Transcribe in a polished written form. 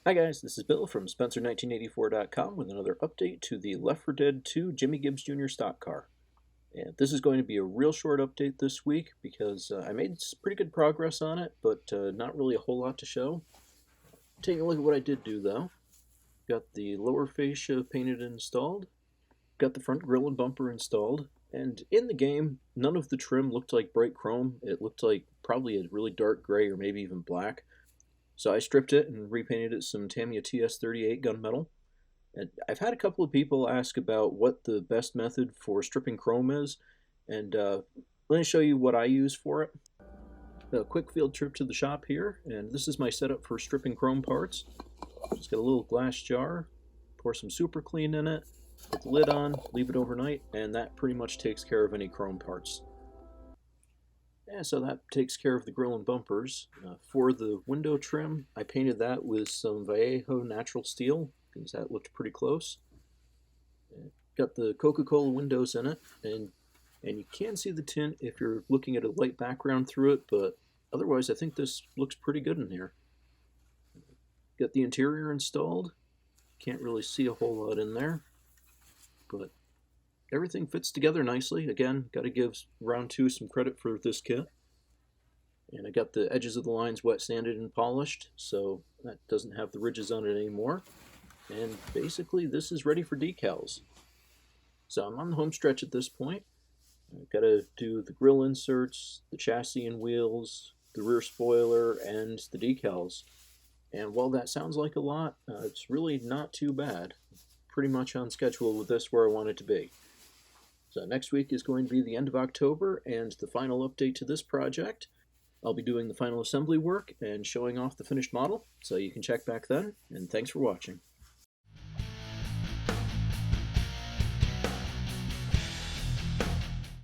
Hi guys, this is Bill from Spencer1984.com with another update to the Left 4 Dead 2 Jimmy Gibbs Jr. stock car. And this is going to be a real short update this week because I made pretty good progress on it, but not really a whole lot to show. Taking a look at what I did do though. Got the lower fascia painted and installed, got the front grille and bumper installed, and in the game, none of the trim looked like bright chrome. It looked like probably a really dark gray or maybe even black. So I stripped it and repainted it some Tamiya TS38 gunmetal. And I've had a couple of people ask about what the best method for stripping chrome is, and let me show you what I use for it. A quick field trip to the shop here, and this is my setup for stripping chrome parts. Just got a little glass jar, pour some super clean in it, put the lid on, leave it overnight, and that pretty much takes care of any chrome parts. Yeah, so that takes care of the grille and bumpers. For the window trim, I painted that with some Vallejo natural steel because that looked pretty close. Got the Coca-Cola windows in it, and you can see the tint if you're looking at a light background through it, but otherwise I think this looks pretty good in here. Got the interior installed. Can't really see a whole lot in there, but everything fits together nicely. Again, got to give round 2 some credit for this kit. And I got the edges of the lines wet sanded and polished, so that doesn't have the ridges on it anymore. And basically this is ready for decals. So I'm on the home stretch at this point. I've got to do the grill inserts, the chassis and wheels, the rear spoiler, and the decals. And while that sounds like a lot, it's really not too bad. Pretty much on schedule with this where I want it to be. So next week is going to be the end of October and the final update to this project. I'll be doing the final assembly work and showing off the finished model, so you can check back then, and thanks for watching.